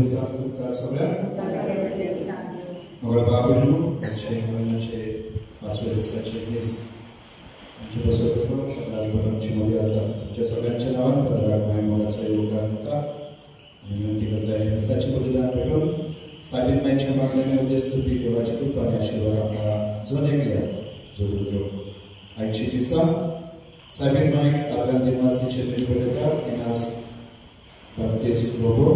दिसा तुमकां सगळ्यांक मोगा बाबडू म्हयन्याचे 5व्या दिसाचे दीस आमचे बसवतो लालपट आमची मध्ये आसा तुमच्या सगळ्यांच्या नांवान पदराक मोगाचो योगदान दिता विनंती करता हे दिसाचे बलिदान भेटून साबीत मायच्या मागण्या उद्देश देवाची कृपा आनी आशिर्वाद आमकां जण एकल्या जोडून घेवं आयची दिसा साबीत मायक आगार दिमासचे दीस बरयता इनास बाप्टिस्ट बोबो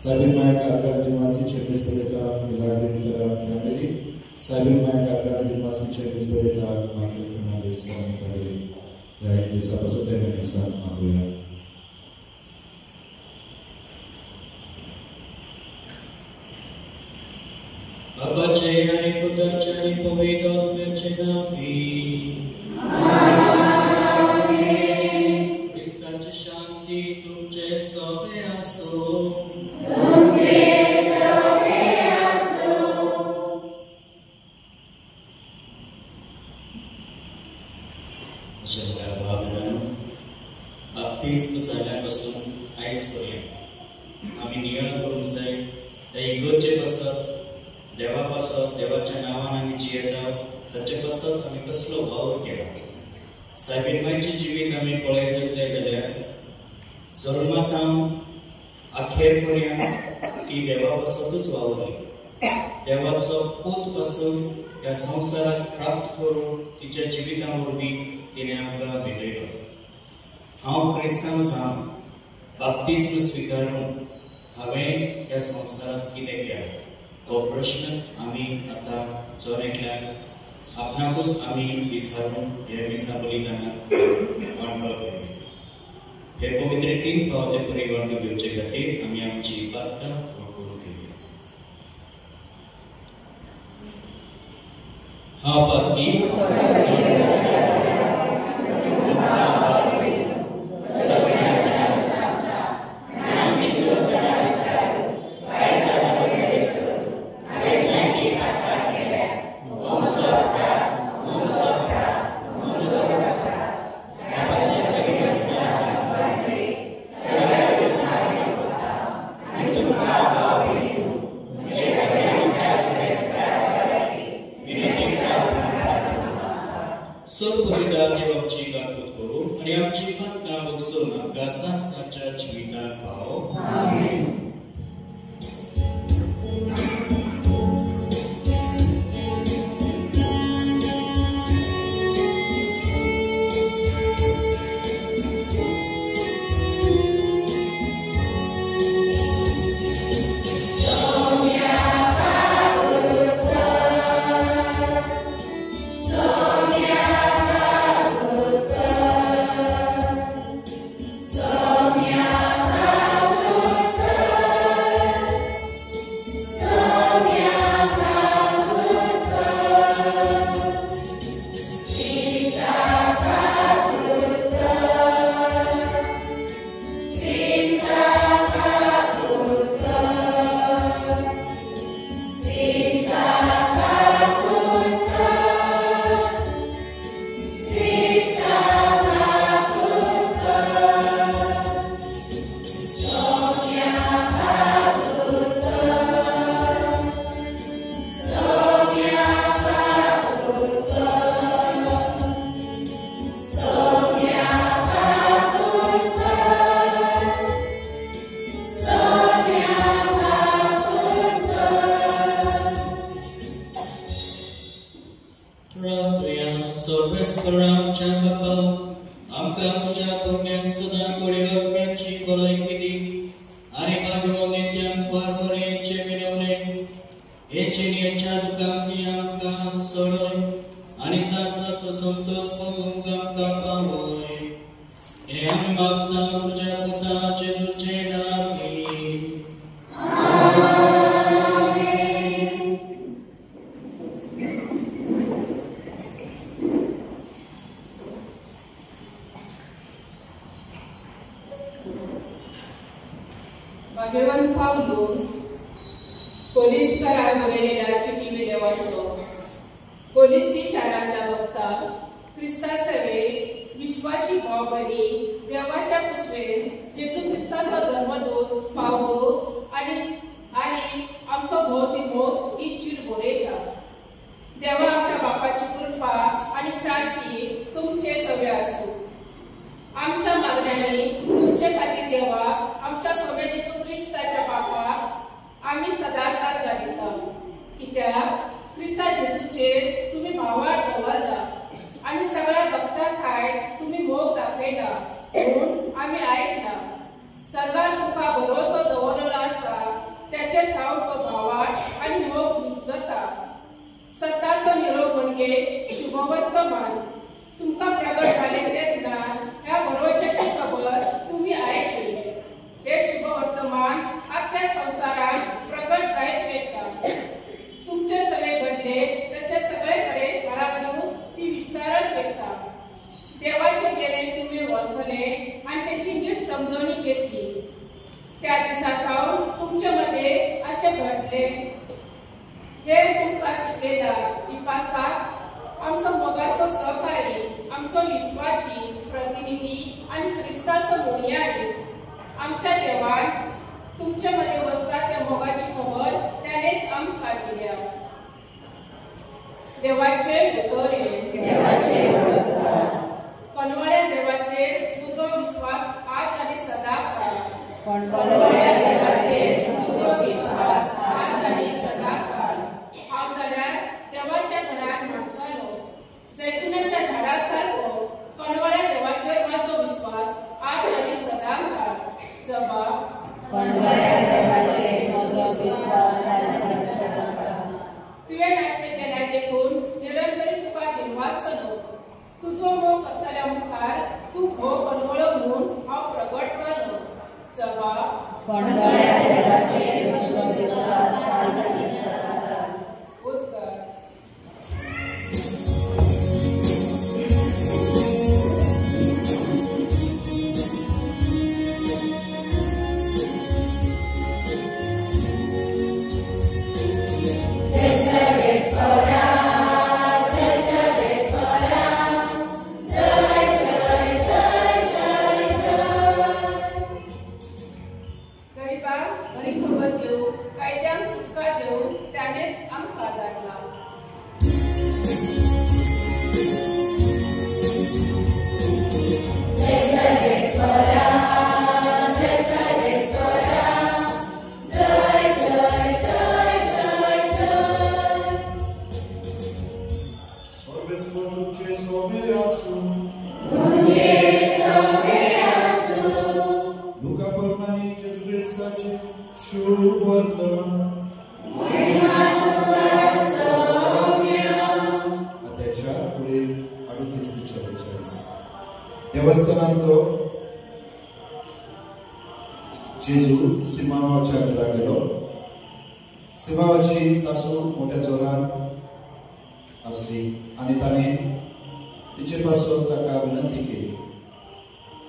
साबीत मायक आगार दिमासचे दीस बरयता मिलाग्रीन फेरा फॅमिली साबीत मायक आगार दिमासचे दीस बरयता मायकल फर्नांडीस फॅमिली ह्या दिसापासून ते दिसा मागूया बाबाचे आणि पुत्राचे आणि पवित्र आत्म्याचे नावी ख्रिस्ताची शांती तुमचे सोबे असो जगार भावनांनो बाप्तिस्म जाल्यापासून आयज पर्यंत आम्ही नियम करूंक जाय त्या इगोर्चे पासत देवा पासत देवाच्या नावान आमी जियेता ताचे पासत आमी कसलो वावर केला साबीत मायचे जिवीत आमी पळय जातले जाल्यार जल्मातां अखेर पर्यंत ती देवा पासतूच वावरली देवाचो पूत पासून ह्या संवसाराक प्राप्त करून तिच्या जिविता वरवीं तिणें आमकां भेटयलो हांव क्रिस्तांव जावन बाप्तिस्म स्विकारून हांवें ह्या संवसाराक कितें केलें तो प्रश्न आमी आतां जोर एकल्याक आपणाकूच आमी विचारून हे मिसा बलिदानाक वांटो घेवया हे पवित्र 3 फावटे परिवार घेवचे खातीर आमी आमची प्रार्थना करून घेवया हा पाती भाग्यवान पावलो कोलिस्करार बरयलेल्या चिठी विलेवाचो कोलिसी शारांतल्या वक्ता क्रिस्ता सेवेक विश्वासी भाव भयणी देवाच्या कुसवेन जेजू क्रिस्ताचो धर्मदूत पावलो आणि आमचो भोवती भोव ती चीड बरयता. देवा आमच्या बापाची कृपा आणि शांती तुमचे सगळे असो. आमच्या मागण्यांनी तुमचे खातीर देवा आमच्या सोबे जेजू क्रिस्ताच्या बापाक आम्ही सदांच आर्गां दिता. कित्याक क्रिस्ता जेजूचेर तुम्ही भावार दवरला आणि सगळ्या भक्तां खाय तुम्ही मोग दाखयला म्हणून आम्ही आयकला. सर्गार तुमका भरोसो दवरलेलो आसा त्याचे ठाव तो भावाट आणि मोग जाता. सत्ताचो निरोप म्हणजे शुभवर्तमान तुमका प्रगट जाले तेन्ना ह्या भरोशाची खबर तुम्ही आयकली. हे शुभवर्तमान आख्या संवसारात प्रगट जायत वेता. तुमचे सगळे घडले तसे सगळेकडे घरातून ती विस्तारत वेता. देवाचे गेले तुम्ही वळखले आणि त्याची नीट समजून घेतली. त्या दिसाक हांव तुमचे मध्ये असे घडले. हे तुमकां शिकयला इपासाक आमचो मोगाचो सहकारी, आमचो विश्वासी प्रतिनिधी आणि क्रिस्ताचो मुनियारी. आमच्या देवान तुमचे मध्ये वसता त्या मोगाची खबर त्यानेच आमकां दिल्या. देवाचे उतोरे कनवळ्या देवाचेर तुजो विश्वास आज आणि सदांकाळ. कनवळ्या देवाचेर तुजो विश्वास आज आणि सदांकाळ. हांव जाल्यार देवाच्या घरात मागतालो. जैतुनाच्या झाडा सारको कनवळ्या देवाचेर म्हाजो विश्वास आज आणि सदांकाळ. जबाब तुवें नाशे केल्या देखून निरंतरी तुका निर्वासतलो. तुजो मोग करतल्या मुखार तू भोव कनवळो म्हणून हांव प्रगटतलो. जबाब उदकार. गरिबांक बरी खबर देऊ, कायद्यांक सुटका देऊ त्याने आमकां धाडला. तुमचे सोबे आसू. लुका प्रमाणे जेजू ख्रिस्ताचे शुभ वर्तमान. आताच्या पुढील 38 ते 44 देवस्थानांतलो जेजू सिमावाच्या घरा गेलो. सिमावाची सासू मोठ्या जोरान असली आणि ताणे तिचे पासून ताका विनंती केली.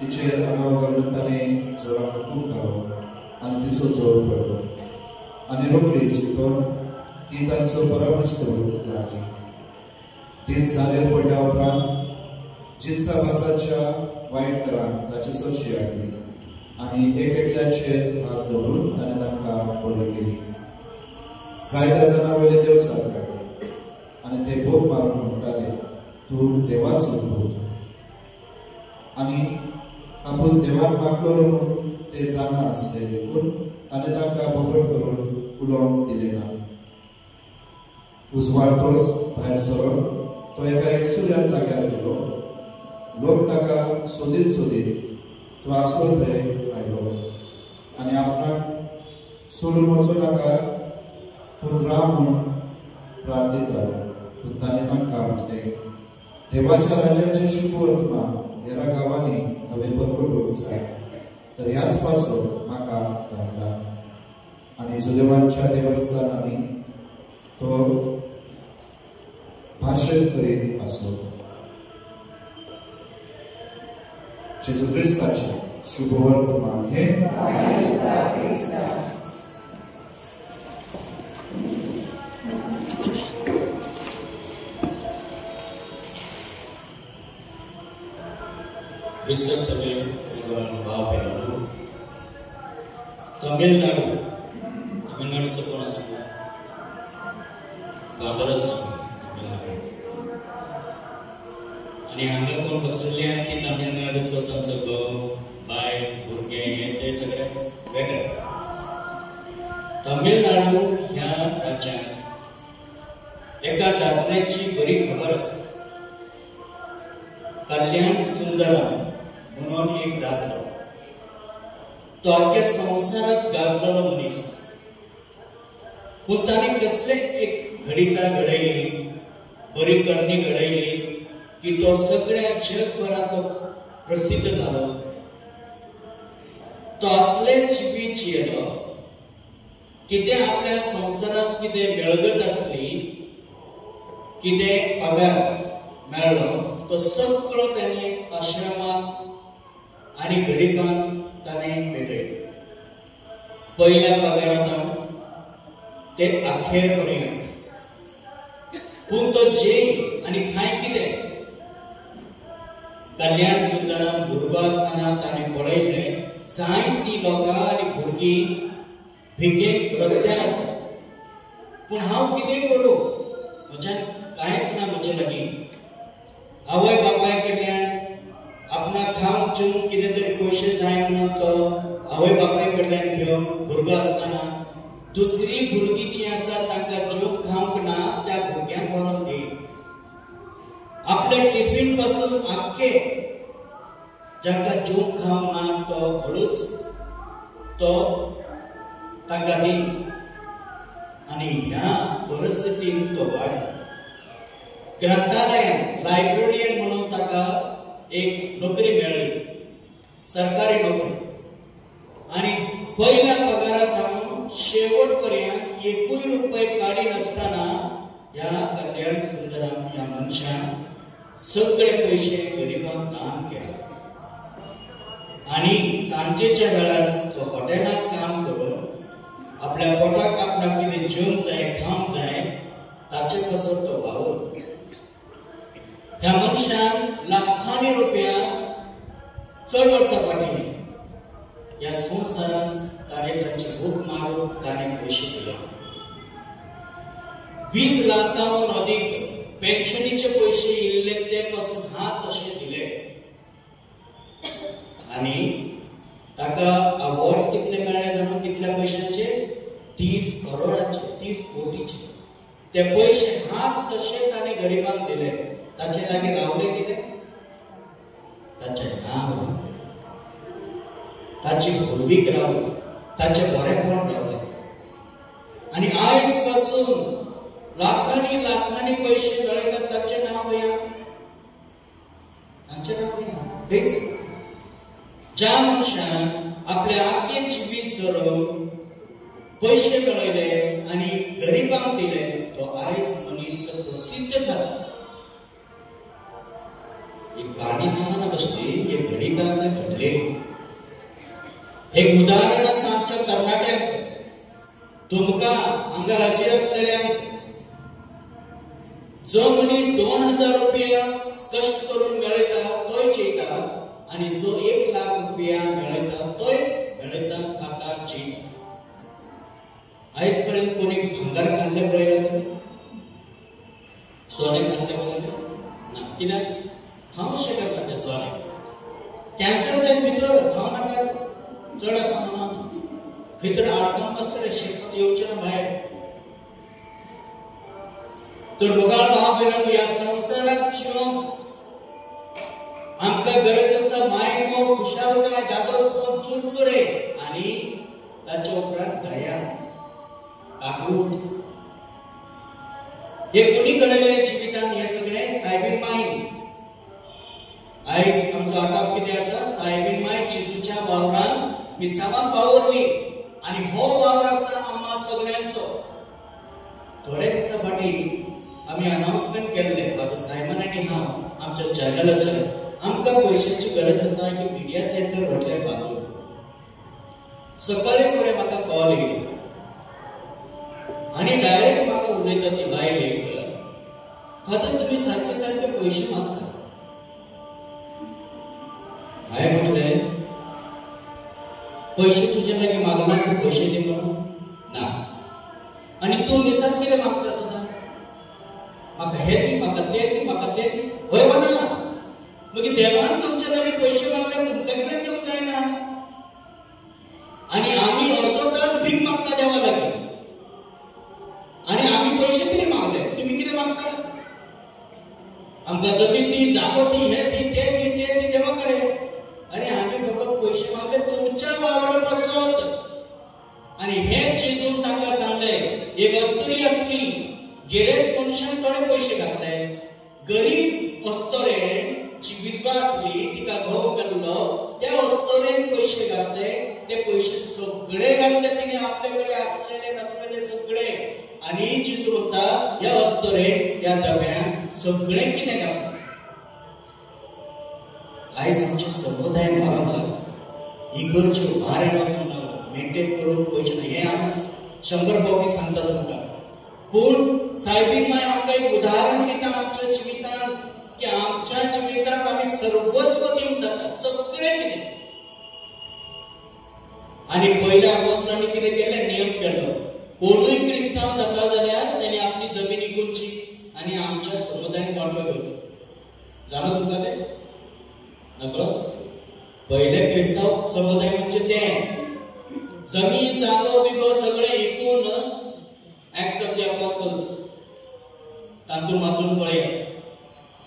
तिचे आडवो घालून ताणे जोरान हुकूम घालो आणि तिचो जोर पडलो आणि रोखडीच उठून ती तांचो परामर्श करूंक लागली. तीच दारेर पडल्या उपरांत जिन्सा भासाच्या वायट घरान ताची सरशी हाडली आणि एकल्याचेर हात दवरून ताणें तांकां बरी केली. जायत्या जाणांवयले देवचार काडले आणि ते बोब मारून म्हणटाले, तूं देवाचो भूत. आणि आपूण देवान मागलोलो म्हणून ते जाणा आसले देखून ताणें तांकां बोबट करून उलोवंक दिलें ना. उजवाडतोच भायर सरून तो एका एकसुऱ्या जाग्यार गेलो. लोक ताका सोदीत सोदीत तो आसलो थंय आयलो आणि आपणाक सोडून वचूं नाका पूण राव म्हूण प्रार्थीतालो. पूण ताणें तांकां म्हणलें, देवाच्या राज्याचें शुभ वर्तमान ह्या गांवांनी हांवें परगटूंक जाय, तर ह्याच पासून म्हाका धाडला. आनी जुदेवांच्या देवस्थानांनी तो भाशण करीत आसलो. जेजू ख्रिस्ताचें शुभ वर्तमान हे विश्वसभेत भाव बहिणींनो, तमिळनाडू तामिळनाडूचं कोण असं फादरच तामिळनाडू आणि हांगा कोण बसलेले आहेत ती तामिळनाडूचो तांचो घोव बाय भुरगे हे ते सगळे वेगळे. तामिळनाडू ह्या राज्यांत एका दादल्याची बरी खबर आसा. कल्याण सुंदरम म्हणून एक दादलो. तो आख्या संवसारात गाजलेलो मनीस. पूण ताणें कसले एक घडिता घडयली, बरी करणी घडयली की तो सगळ्या जगभरात प्रसिद्ध जालो. तो असले चिपी जियेलो कितें आपल्या संवसारात कितें मेळगत आसली, कितें पगार मेळ्ळो तो सगळो ताणें आश्रमाक आनी गरिबांक ताणें भेटयलो. पयल्या पगारांत ते अखेर पर्यंत. पूण तो जेल आनी खाय कितें कल्याण सुंदरान भुरगो आसतना ताणें पळयलें जायतीं लोकां आनी भुरगीं भिकेक रस्त्यार आसात. पूण हांव कितें करूं? म्हज्यान कांयच ना म्हजे लागीं. आवय बापाय कडल्यान आपणाक खावंक जेवंक कितें तरी पयशे जाय म्हणून तो आवय बापाय कडल्यान घेवन भुरगो आसतना दुसरी भुरगीं जीं आसा तांकां जेवंक खावंक ना त्या भुरग्यांक व्हरून दी. आपले टिफीन पासून आख्खे जांकां जेवंक खावंक ना तो हळूच तो तांकां दी. आनी ह्या परिस्थितीन तो वाडलो. ग्रंथालयान लायब्ररियन म्हणून ताका एक नोकरी मेळ्ळी, सरकारी नोकरी. आनी पयल्या पगारांत हांव शेवट पर्यंत एकूय रुपये काडी नासतना ह्या कल्याण सुंदरम ह्या मनशान सगळे पयशे गरिबांक दान केले. आनी सांजेच्या वेळार तो हॉटेलांत काम करून आपल्या पोटाक आपणाक कितें जेवंक जाय खावंक जाय ताचे पासून तो वावरतो. ह्या मनशान लाखांनी रुपया चड वर्सां फाटीं ह्या संवसारान ताणें तांची भूक मारून ताणें पयशे दिले. 20 लाखांहून अधिक पेन्शनीचे पयशे इल्ले ते पासून हात तशे दिले. आनी ताका अवॉर्ड्स कितले मेळ्ळे जाणा कितल्या पयशांचे? 30 करोडाचे, 30 कोटीचे. ते पयशे हात तशे ताणें गरिबांक दिले. ताचे लागीं रावले कितें? ताचें नांव रावलें, ताची भुरगीक रावली, ताचें बरेपण रावलें. आनी आयज पासून लाखांनी लाखांनी पयशे मेळयतात ताचें नांव खंय? ताचें नांव खंय? ज्या मनशान आपल्या आख्खे जिवीत सरोवन पयशे मेळयले आनी गरिबांक दिले तो आयज मनीस प्रसिद्ध जाला. एक कहाणी सांगना कसली, एक घडिका असे घडले. एक उदाहरण आसा आमच्या कर्नाटकांत. तुमकां हांगा हाजीर असलेल्यांक जो मनीस 2000 रुपया कश्ट करून मेळयता तोय जेयता आनी जो 1 लाख रुपया मेळयता तोय मेळयता खाता जेयता. आयज पर्यंत कोणी भांगर खाल्ले पळयला? सोने खाल्ले पळयले ना? कित्याक खावंक शकत ना ते सोने. कॅन्सर जायत भितर खावं नाका चड आसा म्हणून भितर आडकावन बसतले शेकत येवचे ना भायर. तर भोगाळ भाव भयणांनो, ह्या संवसारात जिवंक आमकां गरज आसा माय मोग, खुशालकाय, दादोसपण, चुरचुरे आनी ताचे उपरांत दया, काकूट. हे कोणी घडयलें जिवितांत? हे सगळें सायबीन माय. आयज आमचो आटाप कितें आसा? सायबीन माय जेजूच्या वावरांत मिसावांत वावरली आनी हो वावर आसा आम्हा सगळ्यांचो. थोडे दिसा फाटीं आमी अनाउन्समेंट केल्ले, फादर सायमन आनी हांव आमच्या चॅनलाचेर आमकां पयशांची गरज आसा की मिडिया सेंटर व्हडले बांदून. सकाळी फुडें म्हाका कॉल येयलो आनी डायरेक्ट म्हाका उलयता ती बायल एक, फादर तुमी सारके सारके पयशे मागता. हांवें म्हटलें पयशे तुजे लागीं मागना, तूं पयशे दी म्हणून? ना, आणि तू मिसात कितें मागता सदां म्हाका हे दी म्हाका ते दी म्हाका ते दी होय म्हणा मागीर देवान तुमच्या लागीं पयशे मागल्यार तुमकां कितें दिवंक जायना आणि आम्ही अर्धो तास भीक मागता देवा लागीं आणि आम्ही पैसे कितें मागले तुम्ही कितें मागता आमकां जमीन दी जागो दी हे दी ते दी देवा कडेन आणि आम्ही फकत पैसे मागले तुमच्या वावरात बसत आणि हे चिजून ताका सांगले एक अस्तरी असली गेलेच मनशान थोडे पैसे घातले गरीब अस्तरेन जी विधवा असली तिका घोव गेल्लो त्या अस्तरेन पैसे घातले ते पैसे सगळे घातले तिने आपल्याकडे असलेले नसलेले सगळे आणि चिजू होता या अस्तरेन या डब्यान सगळे कितें घातले आयज आमचे समुदाय वागूंक लागला इगर्ज्यो भायर वचूंक लागलो मेंटेन करून पयशे हे आमी 100 फावटी सांगता तुमकां पूण सायबीन माय आमकां एक उदाहरण दिता आमच्या जिवितांत की आमच्या जिवितांत आमी सर्वस्व दिवंक जाता सगळे कितें आणि पहिल्या अपोस्तलांनी कितें केलें नियम केलो कोणूय क्रिस्तांव जाता जाल्यार ताणें आपली जमीन विकूची आणि आमच्या समुदायाक वांटो घेवचो जाणा तुमकां तें नकळो पहिले क्रिस्तांव समुदाय म्हणजे ते जमीन जागो बिगो सगळे विकून एक्ट्स ऑफ द अपोस्टल्स तातूंत वाचून पळयात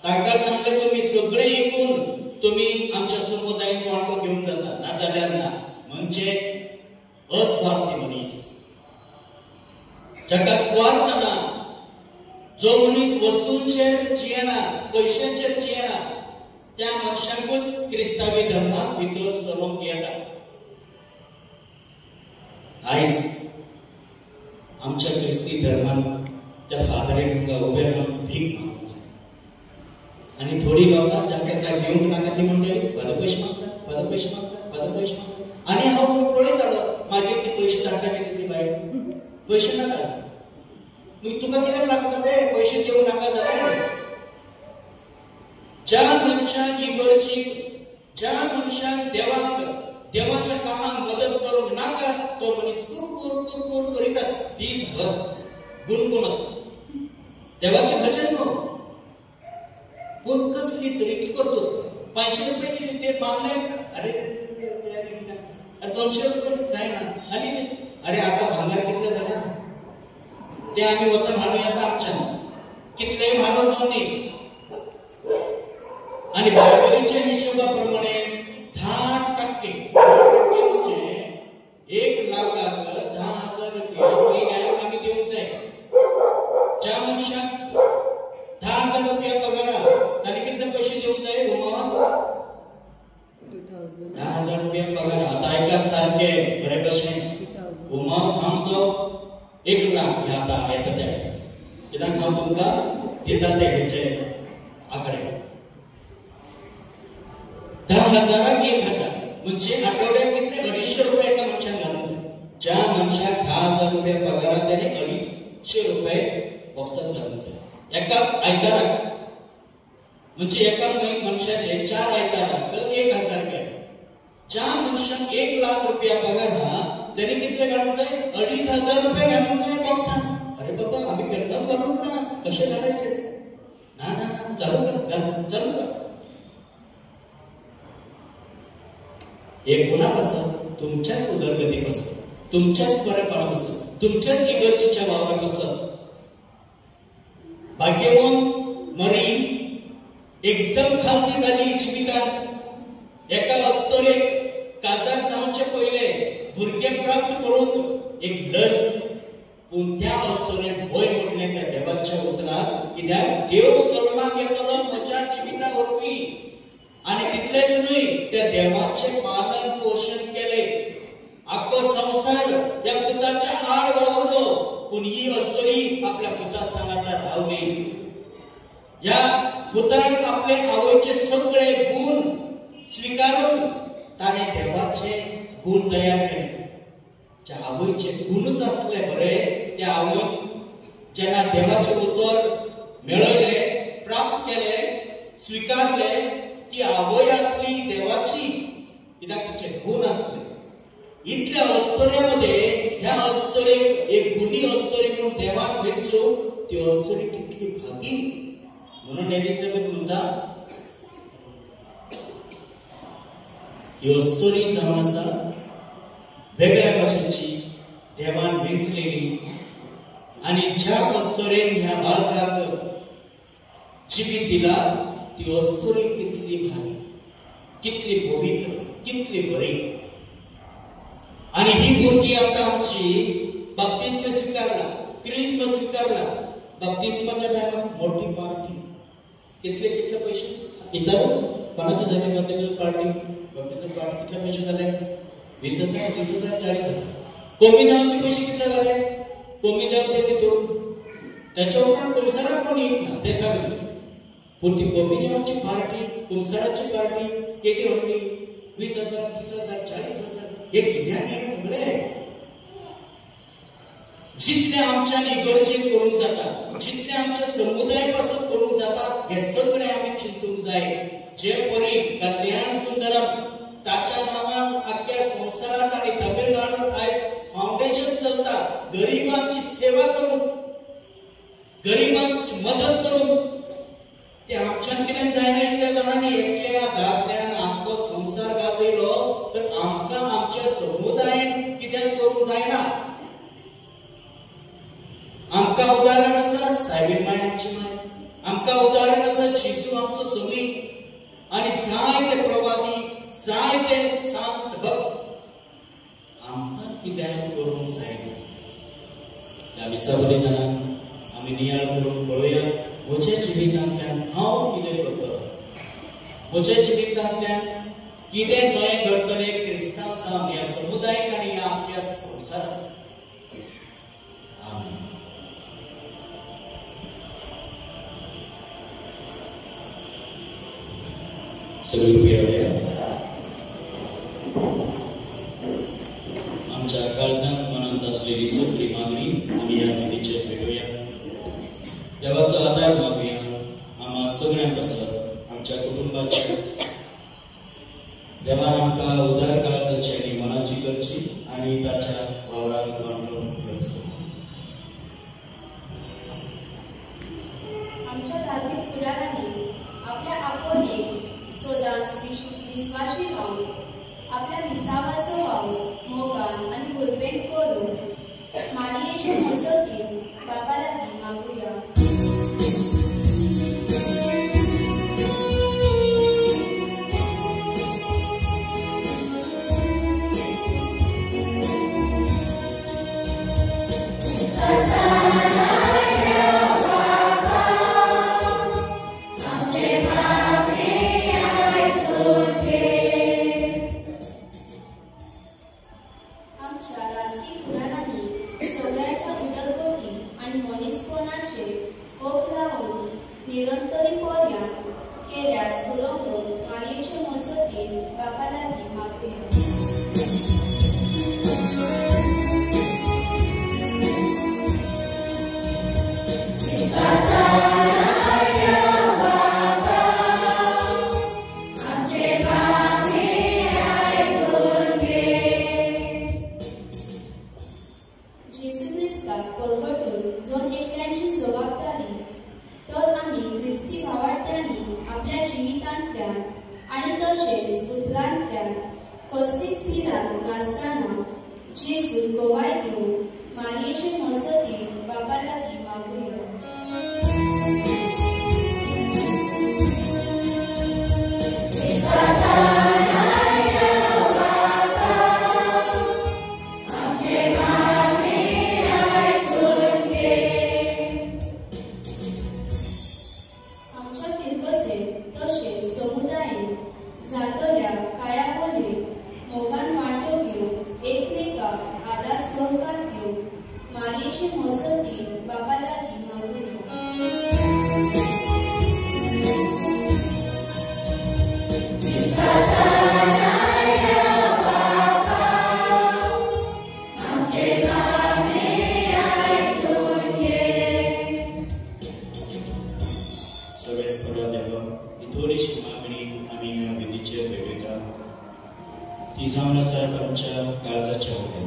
ताका सांगले तुम्ही सगळे विकून तुम्ही आमच्या समुदायाक वांटो घेवंक जाता नाजाल्यार ना म्हणजे अस्वार्थी मनीस जाका स्वार्थ ना जो मनीस वस्तूंचेर जियेना पयशांचेर जियेना त्या मनशांकूच क्रिस्तावी धर्मात भितर सरोंक येता आयज आमच्या क्रिस्ती धर्मात त्या फादरीन उबे रावन भीक मागूंक जाय आणि थोडी लोकां जाका काय घेवंक नाका ती म्हणटली पद पयशे मागता आणि हांव पळयतालो मागीर ती पयशे धाडटा कितें ती बायल पयशे नाका मग तुका कित्याक लागता ते पयशे दिवंक नाका जाल्यार ज्या मनशाक इगर्जीक ज्या मनशाक देवाच्या कामाक मदत करूंक नाका तो मनीस कुरकुर करीत आसता दीसभर गुणगुणत देवाचें भजन न्हू पूण कसली तरी करतो 500 रुपये कितें ते मागले अरे ते 200 रुपये जायना आनी अरे आतां भांगर कितले जाल्या ते आमी वचून हाडूं येता आमच्यान कितलेय म्हारग जावं दी आणि बायबलीच्या हिशोबाप्रमाणे 10% म्हणजे 1 लाखाक 10,000 रुपये महिन्याक आम्ही दिवंक जाय ज्या मनशाक 10,000 रुपये पगार ताणें कितले पयशे दिवंक जाय रुमावाक 10,000 रुपये पगार आतां आयकात सारके बरे कशें रुमाव आमचो 1 लाख हे आतां येता ते कित्याक हांव तुमकां दिता ते हेचे आकडे 10,000 1,000 म्हणजे आठवड्याक कितले 250 रुपये एका मनशान घालूंक जाय ज्या मनशाक 10,000 रुपये पगारात त्याने 250 रुपये बॉक्सात घालूंक जाय एका आयताराक म्हणजे एका मनशाचे 4 आयताराक 1,000 रुपये ज्या मनशाक 1 लाख रुपया पगार हा त्याने कितले घालूंक जाय 2,500 रुपये घालूंक जाय बॉक्सात अरे बाबा आम्ही केन्नाच घालूंक ना कशें घालायचे ना चालू कर एकूणापासून तुमच्याच उदरगतीपासून तुमच्याच बरेपणापासून तुमच्याच इगर्जीच्या वावरापासून भाग्यवंत मरी एकदम खालती झाली जिवितांत एका अस्तरेक काजार जावचे पहिले भुरगे प्राप्त करून एक लस पूण त्या अस्तरेन भय म्हटलें त्या देवाच्या उतराक कित्याक देव जल्माक येतलो म्हज्या जिविता वरवीं आणि तितलेच न्हय त्या देवाचे पालन पोषण केले आख्खो संसार या पुताच्या आड वावरलो पूण ही अस्तरी आपल्या पुता सांगाता रावली या पुताक आपले आवयचे सगळे गुण स्वीकारून ताणे देवाचे गुण तयार केले ज्या आवयचे गुणच असले बरे त्या आवय जेन्ना देवाचे उतर मेळयले प्राप्त केले स्वीकारले ती आवय असली देवाची कित्याक तिचे गुण असले इतल्या अस्तोऱ्यामध्ये ह्या अस्तोरेक एक गुणी अस्तोरेक म्हणून देवान वेचू ती अस्तोरी कितली भागी म्हणून एलिझाबेथ म्हणता ही अस्तोरी जावन आसा वेगळ्या भाशेची देवान वेचलेली आणि ज्या अस्तोरेन ह्या बाळकाक जिवीत दिला ती अस्तोरी कितली भागी कितली पवित्र कितली बरी आणि ही भुरगी आता आमची बाप्तिस्म स्वीकारला क्रिस्म स्वीकारला बाप्तिस्माच्या टायमार मोठी पार्टी कितले कितले पैसे विचारू कोणाच्या झाले बाप्तिस्म पार्टी कितले पैसे झाले 20,000 30,000 40,000 कोमिदावचे पैसे कितले झाले कोमिदाव ते तिथून त्याच्या उपरांत कुमसारात कोणी येत ना ते सांगले पण ती कोमिदावची पार्टी कुमसाराची पार्टी केली होती 20,000 30,000 40,000 हे कित्याक हे सगळे जितले आमच्यानी गरजे करून जाता जितले आमच्या समुदाय पासून करून जाता हे सगळे आम्ही चिंतूक जाय जे परी कल्याण सुंदरम ताच्या नावान अख्ख्या संसारात आणि तमिळनाडूत आयज फाउंडेशन चलता गरिबांची सेवा करून गरिबांची मदत करून ते आमच्यान कितें जायना इतल्या जाणांनी एकल्या दादल्यान आख्खो संसार गाजयलो तर आमकां आमच्या समुदायान कितें करूंक जायना आमकां उदाहरण आसा सायबीण माय आमची माय आमकां उदाहरण आसा जेजू आमचो सोमी आणि जायते प्रवादी जायते संत भक्त आमकां कितें करूंक जायना ह्या मिसा बलिदानाक आमी नियाळ करून पळोवया म्हज्या जिवितांतल्यान हांव कितें करतलो म्हज्या जिवितांतल्यान कितें नयें घडटलें क्रिस्तांव जावन ह्या समुदायाक आनी ह्या आमच्या संवसाराक आमीन सगळी पियावया आमच्या काळजांत मनांत असलेली सगळी मागणी आमी ह्या विधीचेर भेटूया देवाचो आदार मागुया आम्हा सगळ्यांक आसत आमच्या कुटुंबाची देवान आमकां उदार काळजाची आनी मनाची करची आनी ताच्या वावरांत वांटून घेवचो आमच्या धार्मीक फुडारांनी आपल्या आपोवणेक सदांच विस्वाशी रावन आपल्या विसावाचो वावर मोगान आनी गुरबेन करून मारयेचे मसतीन बापा लागीं मागुया निरंतरी पर्यान केल्यार फुलोवून मारयेचे मसतीन बापा लागीं मागुया जेजू क्रिस्ताक परगटून जो एकल्यांची जबाबदारी तर आमी ख्रिस्ती भावार्थ्यांनी आपल्या जिवितांतल्यान आनी तशेंच उतरांतल्यान कसलीच पिरांत नासतना जेजून गोवाय घेवन मारयेचे मसतीन बापा लागीं मागुया जातोल्या कायाबोली मोगान वांटो घेवन एकमेकाक आदार सहकार दिवन मारयेचे मसतीन बापा लागीं मागुया ती जावन आसात आमच्या काळजाच्या उड्या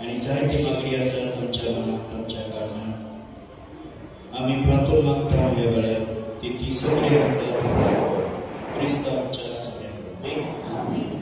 आनी जायती मागणी आसात आमच्या मनात आमच्या काळजांत आमी प्रार्थना मागता हे वेळार ती सगळी क्रिस्त आमच्या सगळ्यांक आमेन.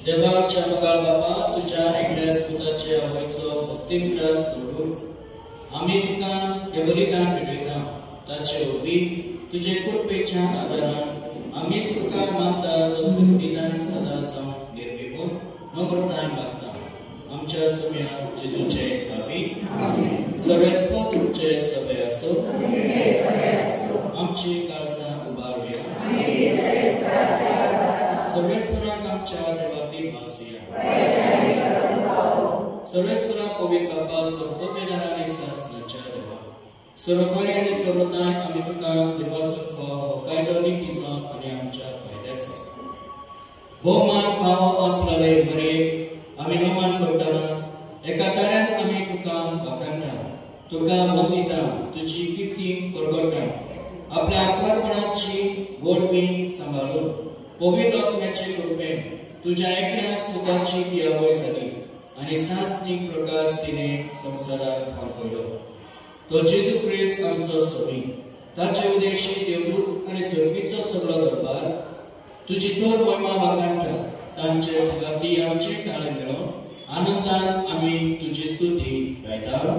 देवाच्या मगाळ बापा तुझ्या एकल्यास पुताचे आवयचो भक्तीन ग्रास करून आमी तुका हे बलिदान भेटयता ताचे ओबी तुजे कृपेच्या आदारान आमी तुका मानता तसले बलिदान सदा जावन निर्विमूल नम्रताय मागता आमच्या सुम्या जेजूचे नावी सर्वेस्प तुमचे सभे असो आमची काळजां उबारूया सर्वेस्पराक आमच्या देवाती मासूया सर्वेस्परा पवित्र बाबा सर्वोपेदार आनी सासनाच्या देवा सर्वकाळी आनी सर्वताय आमी तुका दिवासून फाव कायदो निती जावन आनी आमच्या फायद्याचो भोवमान फाव आसलेले मरेक आमी नमान करतना एका तऱ्यान आमी तुका वाखाणटा तुका वंदिता तुजी किर्ती परगटा आपल्या आकारपणाची गोडवी सांबाळून पवित्र आत्म्याचे कृपेन तुझ्या एकल्यास पुताची ती आवय जाली आनी सासनीक प्रकाश तिने संवसाराक फांकयलो तो जेजू क्रिस्त आमचो सोबी ताचे उदेशी देवदूत आनी सर्गीचो सगळो दरबार तुजी तोर महिमा वाखाणटा तांचे संगाती आमचे ताळे मेळोन आनंदान आमी तुजी स्तुती गायता.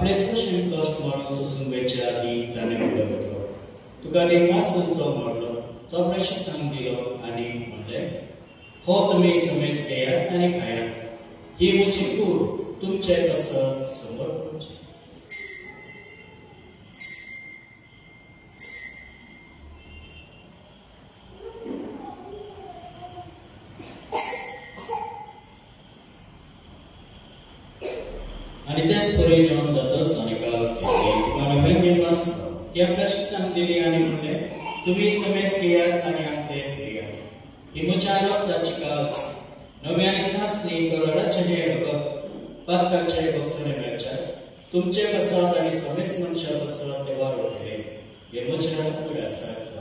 आपले स्पर्शन कष्ट म्हणून सोसून वेच्या आधी ताने पुढे घेतलो तुका डिमासून तो म्हटलो तो प्रश्न सांग दिलो आणि म्हणले हो तुम्ही समेस घेयात आणि खायात ही मुची कूड तुमचे कसं समोर पडचे आणि त्याच परी जेवण जातच आणि कालच घेतली तुका नव्यान दिवस ती आपल्याशी सांग दिली आणि म्हणले तुम्ही समेस घेयात आणि आतले घेयात ही मुच्या रक्ताची काल्स नव्याने सासली कराराच्या नियमक पातकाचे बक्षणे मेळच्या तुमचे बसत आणि समेस मनशा बसत ते वार उठले हे मुच्या पुढे आसात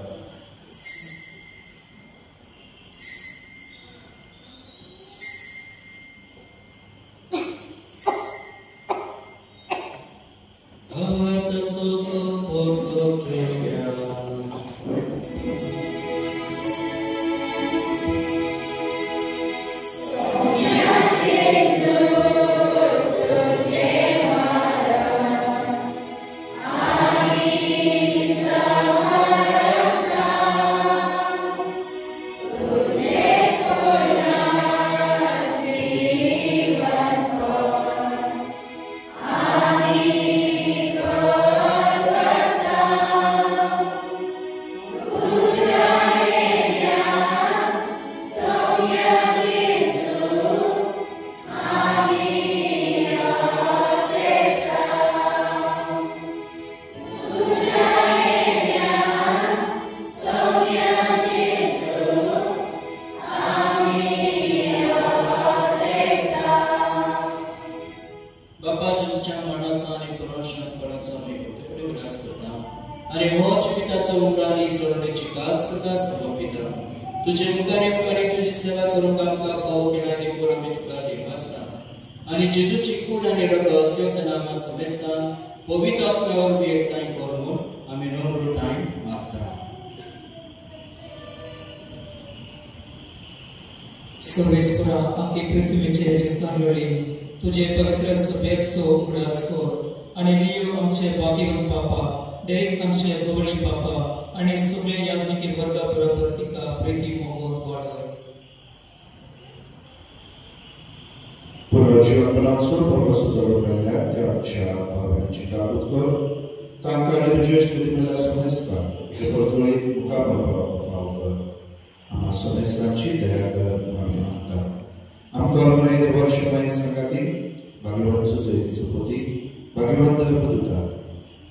तुझे मुखाने उकाने तुझी सेवा करून आमकां फावो केला आणि पुरो आमी तुका दिवनासता आणि जेजूची कूड आणि रगत सेवत नामा समेसान पवित्र आत्म्यावर एकठांय करून आमी नम्रताय मागता सर्वेस्परा आखी पृथ्वीचे विस्तारलेली तुझे पवित्र सभेचो उगडास कर आणि नियो आमचे भाग्यवान पापा डेरेक आमचे गवळी पापा आणि सगळे याज्ञिके वर्गा बरोबर तिका प्रीती मोहन वाडय पुनर्जीवनाचो परमसुदर मेल्या त्या आमच्या भावनांची काबूत कर तांकां आनी तुजे स्तुती मेल्या समजता तुजे परजोळीत मुखार बाबा फावो कर आम्हा समेस्तांची दया कर म्हणून मागता आमकां बरे वर्षमय संगाती भाग्यवान सुजयतीचो पोती भाग्यवान देवदूता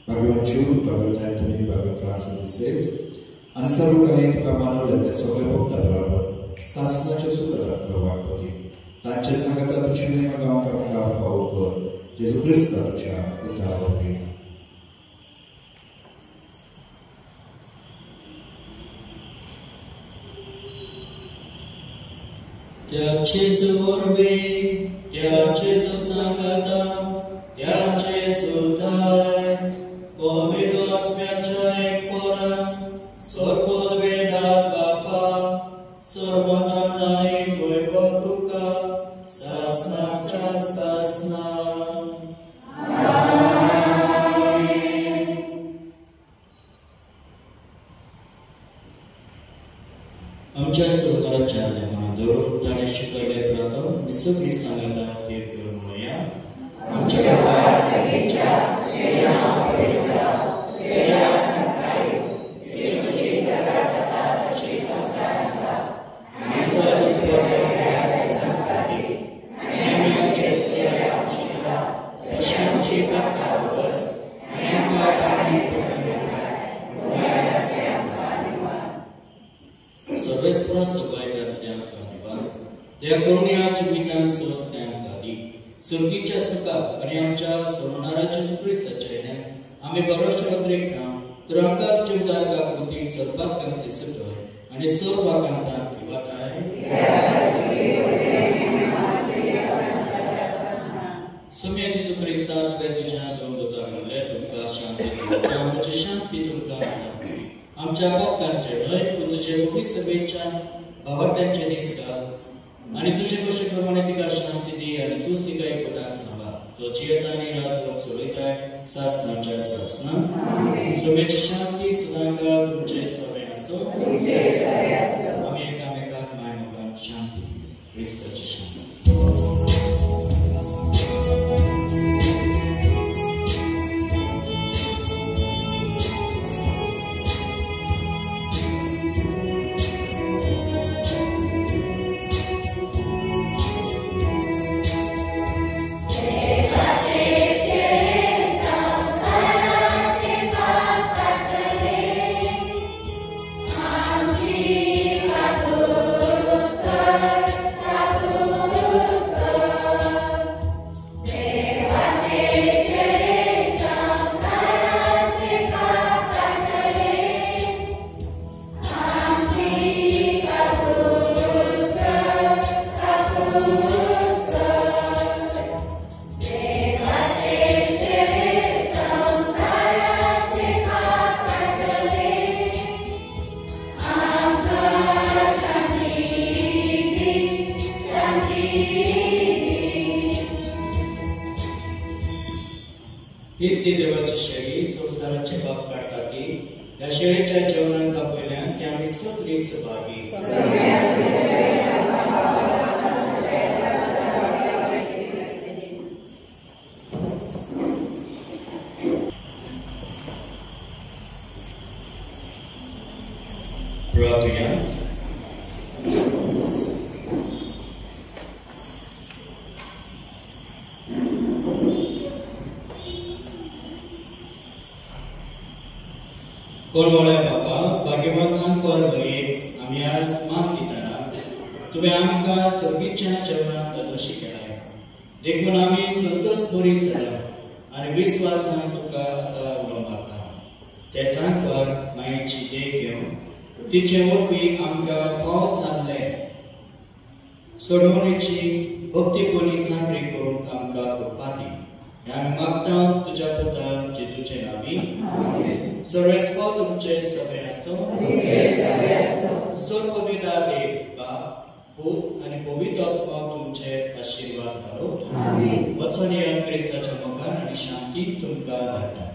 भाग्यवान जीव भाग्यवान एंथनी भाग्यवान फ्रांसिस सेज आणि सर्व काही तुका मानवले ते सगळे भक्ता बरोबर सासनाचे सुदारक वाटपती तांचे सांगता तुझी नेम गांवकारांका फावो कर जेजू क्रिस्ताच्या उद्धारावरवी त्याचे वरवे त्याचे सांगता त्याचे सुधार पवित्र आत्म्याच्या एक परा सर्वोद वेदात बापा सर्वनामनाने वैभव तुका सासनाच्या सासना आमच्या स्वर्गाच्या देवांदो ताणे शिकवले प्रातो आणि सगळी सांगता ते कर म्हणूया आमच्या पायाच्या तेजा पैसा तेजा संकाय तेजोची सगळ्या जाता तशी संस्कारांचा आमचा दिसते संकारी आणि आमचे स्त्रिया आमच्या तशांची प्राप्ता बस आणि आमका पाणी सर्वेस्परा सगळ्यांतल्या कारिवार देव करुणया जिवितान सोसण्यान गादी सुरगीच्या सुखात आणि आमच्या सोडणाऱ्याच्या क्रिस्ताच्या आम्ही बरोच एकठां तर आमकां तुजे उदारका कृती सर्वात कांतली सजय आणि सर्व कांतांतली वाटाय सम्या जेजू क्रिस्तान वे तुझ्या दोता म्हणले तुमकां शांती दिता म्हजी शांती तुमकां आमच्या भक्तांचे न्हय पूण तुजे मोठी सभेच्या भावार्थ्यांचे दीस घाल आणि तुजे कशे प्रमाणे तिका शांती दी आणि तू सिकाय कोटाक सांबाळ तो जियेता आनी राजवट चलयताय सासनाच्या सासना सोबेची शांती सुदांकाळ तुमचे सगळे आसो आमी एकामेकाक मायमोगान शांती क्रिस्ताची शांती हीच ती देवाची शेळी संसाराचे पाप काढता ती ह्या शेळीच्या जेवणांका पयल्यान ते आमी सगळी सहभागी प्रार्थना कोणवळे बाबा भाग्यवंतान पर बरेक आमी आज मान दिताना तुवें आमकां सगळीच्या जेवणांत दोशी केलाय देखून आमी संतोष बरी जाला आनी विस्वासान तुका आतां उलो मारता तेचाक पर मायेची देख घेवन तिचे वरवीं आमकां फाव सांगले सोडवणेची भक्तीपोनी चाकरी करूंक आमकां कृपा दी हें आमी मागता तुज्या पुता जेजूचे नांवी सर्वेस्व तुमचे सगळे आसो सर्व विदा देव बाप पूत आनी पवित्र आत्मा तुमचे आशीर्वाद घालो वचन येवन क्रिस्ताच्या मोगान आनी शांतीक तुमकां धाडटा